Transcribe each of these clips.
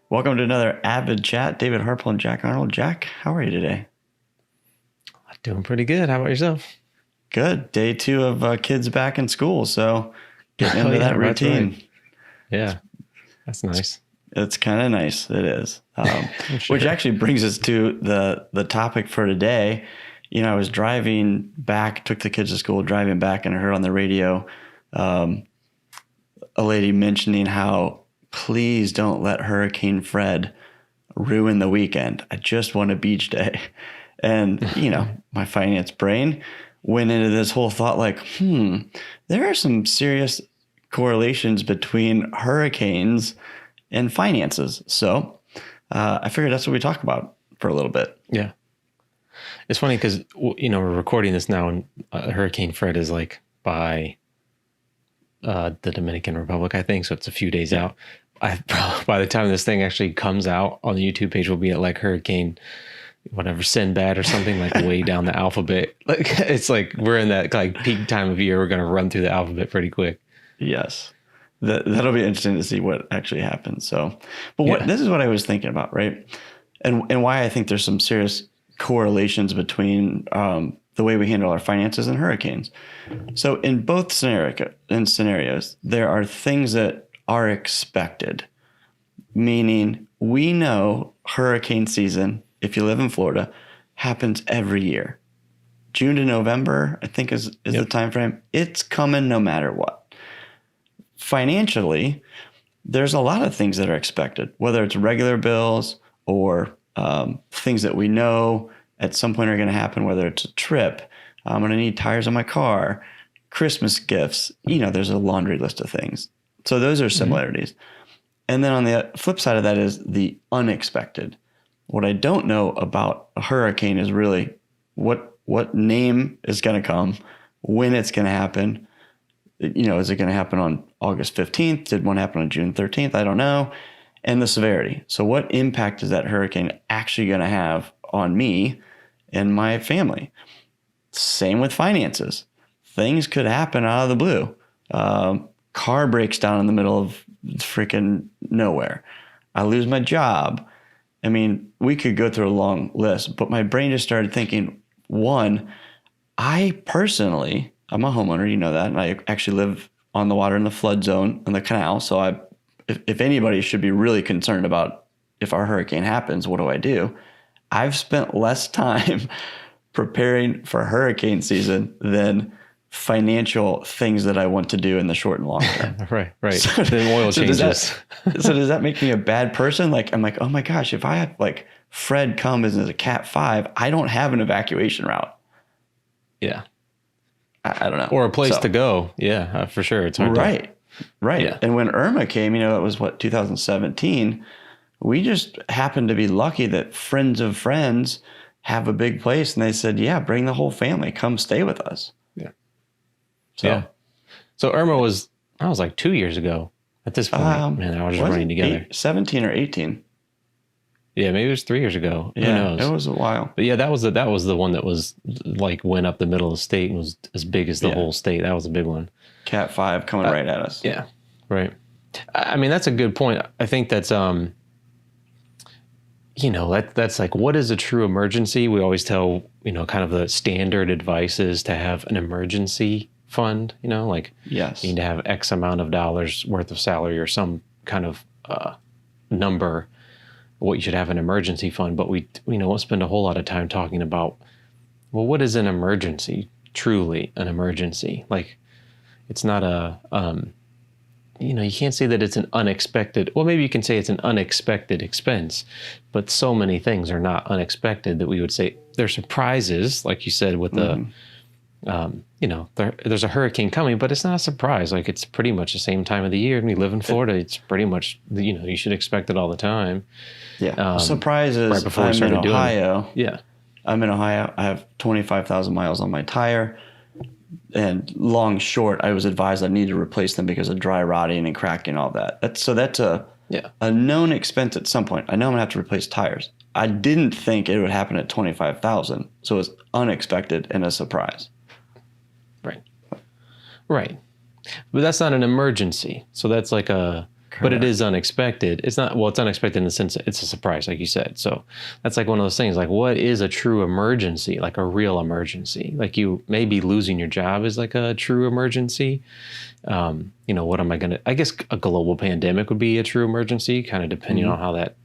Welcome to another AVID chat. David Harple and Jack Arnold. Jack, how are you today? Doing pretty good. How about yourself? Good. Day 2 of kids back in school, so getting into Oh, yeah, that that's routine. right. Yeah, that's nice. It's kind of nice. It is. Sure. Which actually brings us to the topic for today. You know, I was driving back, took the kids to school, driving back, and I heard on the radio a lady mentioning how please don't let Hurricane Fred ruin the weekend. I just want a beach day. And, you know, my finance brain went into this whole thought like, there are some serious correlations between hurricanes and finances. So I figured that's what we talk about for a little bit. Yeah. It's funny because, you know, we're recording this now and Hurricane Fred is like by the Dominican Republic, I think. So it's a few days out. By the time this thing actually comes out on the YouTube page, we'll be at like Hurricane whatever Sinbad or something, like way down the alphabet. Like it's like we're in that like peak time of year. We're going to run through the alphabet pretty quick. Yes. That'll be interesting to see what actually happens. So, but this is what I was thinking about, right? And why I think there's some serious correlations between the way we handle our finances and hurricanes. So in both scenarios, there are things that are expected, meaning we know hurricane season, if you live in Florida, happens every year. June to November, I think is the time frame. It's coming no matter what. Financially, there's a lot of things that are expected, whether it's regular bills or things that we know at some point are going to happen, whether it's a trip, I'm going to need tires on my car, Christmas gifts, you know, there's a laundry list of things. So those are similarities. And then on the flip side of that is the unexpected. What I don't know about a hurricane is really what name is going to come, when it's going to happen. You know, is it going to happen on August 15th? Did one happen on June 13th? I don't know. And the severity. So what impact is that hurricane actually going to have on me and my family? Same with finances. Things could happen out of the blue. Car breaks down in the middle of freaking nowhere. I lose my job. I mean, we could go through a long list, but my brain just started thinking, one, I personally, I'm a homeowner, you know that, and I actually live on the water in the flood zone in the canal. So if anybody should be really concerned about if our hurricane happens, what do I do? I've spent less time preparing for hurricane season than financial things that I want to do in the short and long term. Right. So, then oil changes. Does that make me a bad person? Like, I'm like, oh my gosh, if I have like Fred come as a Cat 5, I don't have an evacuation route. Yeah. I don't know. Or a place to go. Yeah, for sure. It's hard Right. Yeah. And when Irma came, you know, it was 2017. We just happened to be lucky that friends of friends have a big place. And they said, yeah, bring the whole family, come stay with us. So Irma was like 2 years ago at this point. Man, I was just running together. 17 or 18. Yeah, maybe it was 3 years ago. Yeah, who knows? It was a while. But yeah, that was the one that was like went up the middle of the state and was as big as the whole state. That was a big one. Cat 5 coming right at us. Yeah, right. I mean, that's a good point. I think that's you know, that's like, what is a true emergency? We always tell, you know, kind of the standard advice is to have an emergency fund, you know, like you need to have X amount of dollars worth of salary or some kind of number, what you should have an emergency fund. But we won't spend a whole lot of time talking about, well, what is an emergency? Truly an emergency? Like, it's not a, you know, you can't say that it's an unexpected, well, maybe you can say it's an unexpected expense, but so many things are not unexpected that we would say they're surprises, like you said, with the, you know, there's a hurricane coming, but it's not a surprise. Like, it's pretty much the same time of the year. And we live in Florida. It's pretty much, you know, you should expect it all the time. Yeah. Surprises. Right before I'm in Ohio. Yeah. I'm in Ohio. I have 25,000 miles on my tire. And long short, I was advised I need to replace them because of dry rotting and cracking and all that. That's a known expense at some point. I know I'm going to have to replace tires. I didn't think it would happen at 25,000. So it was unexpected and a surprise. Right. But that's not an emergency. So that's like a but it is unexpected. It's not, well, it's unexpected in the sense that it's a surprise, like you said. So that's like one of those things, like what is a true emergency, like a real emergency? Like you maybe losing your job is like a true emergency. What am I going to, I guess a global pandemic would be a true emergency, kind of depending on how that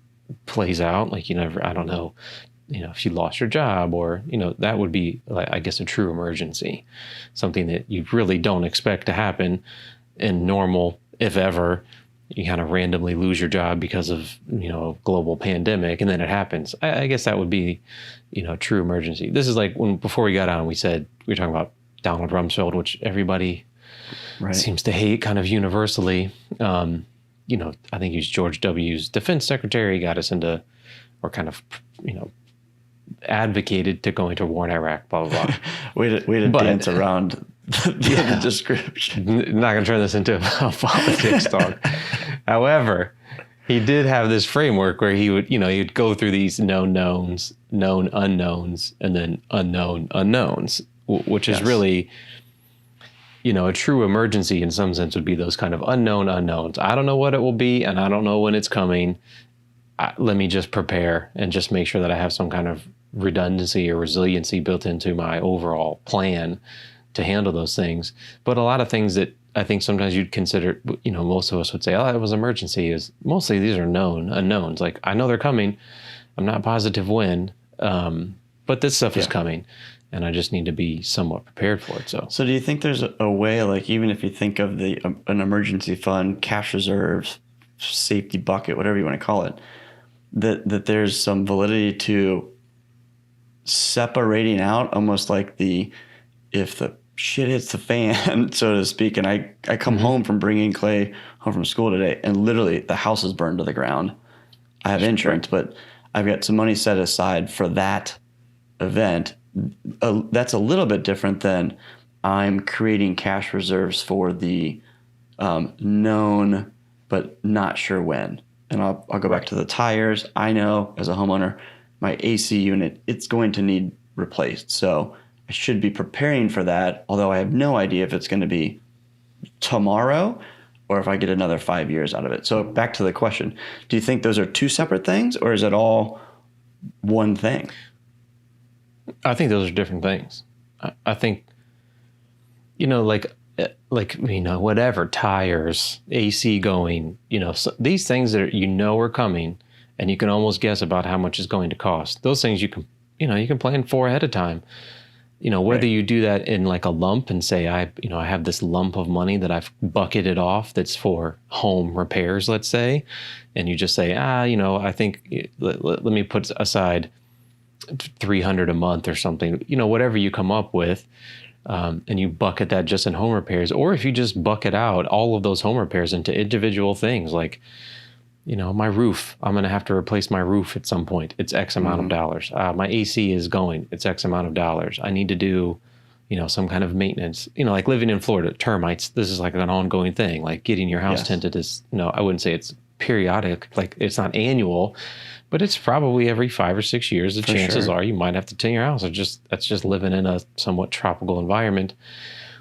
plays out. Like, I don't know, if you lost your job or, that would be, like, I guess, a true emergency, something that you really don't expect to happen in normal, if ever. You kind of randomly lose your job because of, a global pandemic, and then it happens. I guess that would be, true emergency. This is like before we got on, we were talking about Donald Rumsfeld, which everybody seems to hate kind of universally. I think he's George W.'s defense secretary, got us into, or kind of, advocated to going to war in Iraq, blah, blah, blah. way to dance around the description. Not going to turn this into a politics talk. However, he did have this framework where he would, he'd go through these known knowns, known unknowns, and then unknown unknowns, which is really, a true emergency in some sense would be those kind of unknown unknowns. I don't know what it will be, and I don't know when it's coming. Let me just prepare and just make sure that I have some kind of redundancy or resiliency built into my overall plan to handle those things. But a lot of things that I think sometimes you'd consider, most of us would say, oh, it was emergency, is mostly these are known unknowns. Like, I know they're coming. I'm not positive when, but this stuff is coming, and I just need to be somewhat prepared for it. So do you think there's a way, like, even if you think of an emergency fund, cash reserves, safety bucket, whatever you want to call it, that there's some validity to separating out, almost like if the shit hits the fan, so to speak, and I come home from bringing Clay home from school today, and literally the house is burned to the ground. I have insurance, but I've got some money set aside for that event. That's a little bit different than I'm creating cash reserves for the known but not sure when. And I'll go back to the tires. I know as a homeowner, my AC unit, it's going to need replaced. So I should be preparing for that, although I have no idea if it's going to be tomorrow or if I get another 5 years out of it. So back to the question, do you think those are two separate things, or is it all one thing? I think those are different things. I think, whatever, tires, AC going, so these things that are coming, and you can almost guess about how much it's going to cost. Those things you can plan for ahead of time. Whether you do that in like a lump and say, I have this lump of money that I've bucketed off that's for home repairs, let's say, and you just say, I think let me put aside $300 a month or something, whatever you come up with, and you bucket that just in home repairs. Or if you just bucket out all of those home repairs into individual things, like, my roof, I'm going to have to replace my roof at some point. It's X amount of dollars. My AC is going. It's X amount of dollars. I need to do, some kind of maintenance. Like living in Florida, termites, this is like an ongoing thing. Like getting your house tinted is, I wouldn't say it's periodic, like it's not annual, but it's probably every 5 or 6 years. The chances are you might have to tin your house. That's just living in a somewhat tropical environment.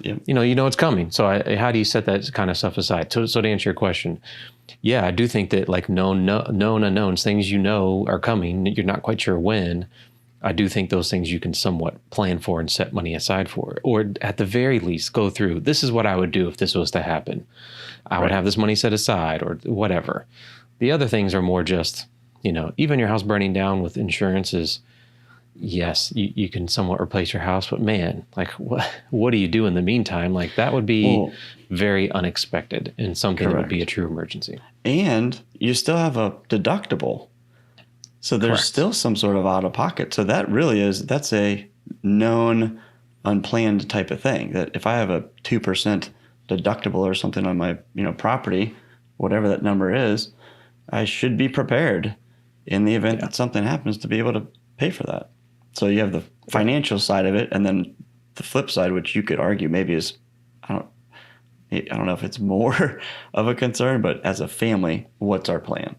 Yep. It's coming. So how do you set that kind of stuff aside? So to answer your question, I do think that like known unknowns, things are coming, you're not quite sure when. I do think those things you can somewhat plan for and set money aside for, or at the very least go through, this is what I would do if this was to happen. I would have this money set aside or whatever. The other things are more just, even your house burning down with insurances. Yes, you can somewhat replace your house, but man, like what do you do in the meantime? Like that would be very unexpected and something that would be a true emergency. And you still have a deductible. So there's still some sort of out of pocket. So that's a known, unplanned type of thing, that if I have a 2% deductible or something on my, property, whatever that number is, I should be prepared in the event that something happens to be able to pay for that. So you have the financial side of it, and then the flip side, which you could argue maybe is, I don't know if it's more of a concern, but as a family, what's our plan?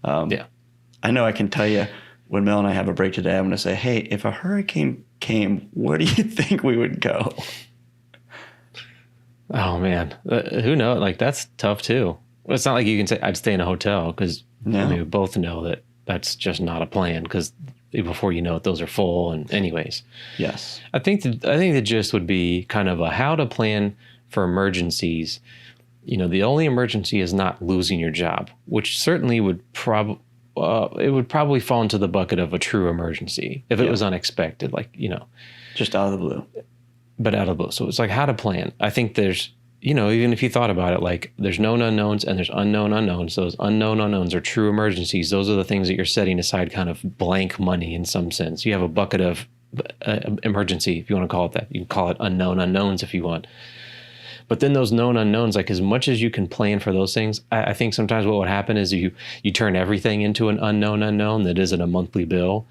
I know I can tell you when Mel and I have a break today, I'm going to say, hey, if a hurricane came, where do you think we would go? Oh man, who knows? Like that's tough too. Well, it's not like you can say I'd stay in a hotel because No. I mean, we both know that that's just not a plan because before you know it, those are full. And anyways, Yes. I think the gist would be kind of a how to plan for emergencies. You know, the only emergency is not losing your job, which certainly would it would probably fall into the bucket of a true emergency if it was unexpected, like, you know, just out of the blue. But out of the blue. So it's like how to plan. I think there's, you know, even if you thought about it, like there's known unknowns and there's unknown unknowns. Those unknown unknowns are true emergencies. Those are the things that you're setting aside kind of blank money in some sense. You have a bucket of emergency, if you want to call it that. You can call it unknown unknowns if you want. But then those known unknowns, like as much as you can plan for those things, I think sometimes what would happen is you turn everything into an unknown unknown that isn't a monthly bill.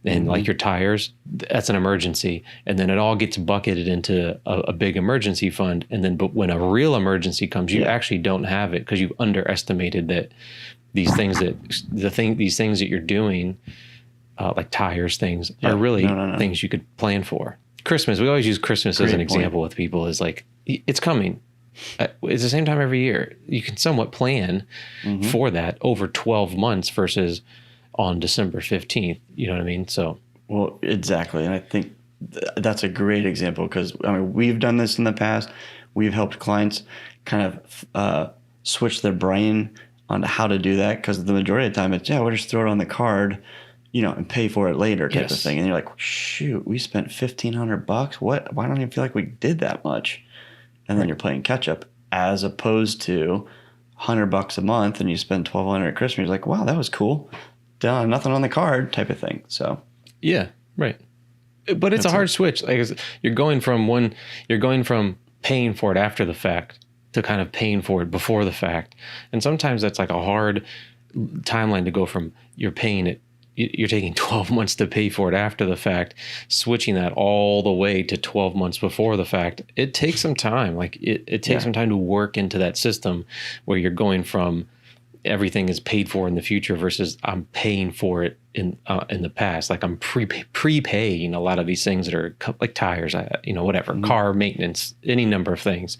And like your tires, that's an emergency. And then it all gets bucketed into a big emergency fund. And then, but when a real emergency comes, you actually don't have it because you've underestimated that these things that you're doing, like tires, things are really things you could plan for. Christmas, we always use Christmas as an example with people is like, it's coming. It's the same time every year. You can somewhat plan for that over 12 months versus on December 15th. You know what I mean? So, well, exactly. And I think that's a great example because, I mean, we've done this in the past. We've helped clients kind of switch their brain onto how to do that because the majority of the time it's, we'll just throw it on the card, you know, and pay for it later type of thing. And you're like, shoot, we spent $1,500. What? Why don't you feel like we did that much? And then you're playing catch up as opposed to $100 a month and you spend $1,200 at Christmas. You're like, wow, that was cool. Nothing on the card type of thing. So yeah, right. But it's a hard switch. Like you're going from paying for it after the fact to kind of paying for it before the fact. And sometimes that's like a hard timeline to go from you're taking 12 months to pay for it after the fact, switching that all the way to 12 months before the fact. It takes some time. Like it takes some time to work into that system where you're going from everything is paid for in the future versus I'm paying for it in the past. Like I'm prepaying a lot of these things that are like tires, whatever, car maintenance, any number of things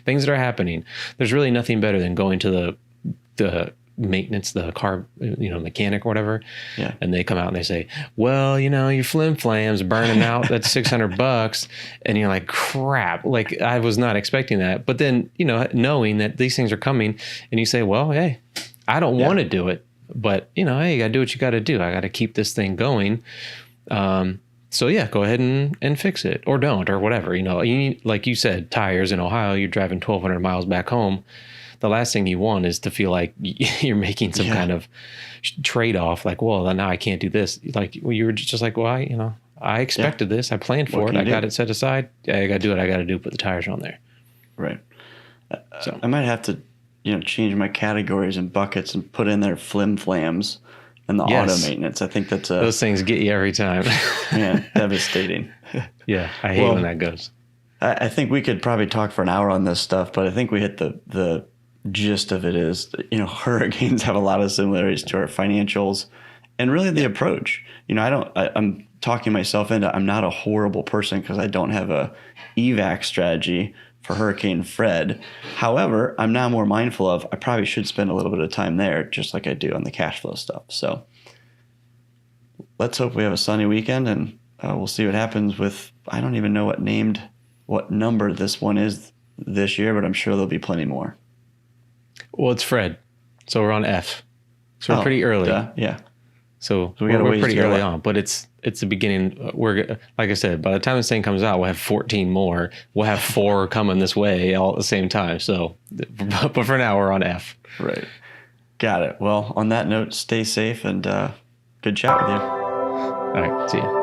that are happening. There's really nothing better than going to the maintenance, the car, mechanic or whatever. Yeah. And they come out and they say, well, your Flim-Flams burning out, that's $600. And you're like, crap, like I was not expecting that. But then, knowing that these things are coming and you say, well, hey, I don't want to do it, but hey, you gotta do what you gotta do. I gotta keep this thing going. So yeah, go ahead and fix it or don't, or whatever, you need, like you said, tires in Ohio, you're driving 1,200 miles back home. The last thing you want is to feel like you're making some kind of trade-off. Like, well, now I can't do this. Like, well, you were just like, well, I expected this. I planned for it. I got it set aside. I got to do what I got to do. Put the tires on there. Right. So I might have to, change my categories and buckets and put in there Flim-Flams and the auto maintenance. I think that's those things get you every time. Man, devastating. Yeah, I hate when that goes. I think we could probably talk for an hour on this stuff, but I think we hit the gist of it is, hurricanes have a lot of similarities to our financials and really the approach. I'm talking myself into, I'm not a horrible person because I don't have a evac strategy for Hurricane Fred. However, I'm now more mindful of, I probably should spend a little bit of time there just like I do on the cash flow stuff. So let's hope we have a sunny weekend and we'll see what happens with, I don't even know what number this one is this year, but I'm sure there'll be plenty more. Well, it's Fred, so we're on F. So we're pretty early. Yeah. So we're pretty early on, but it's the beginning. We're, like I said, by the time this thing comes out, we'll have 14 more. We'll have 4 coming this way all at the same time. So, but for now, we're on F. Right. Got it. Well, on that note, stay safe and good chat with you. All right. See you.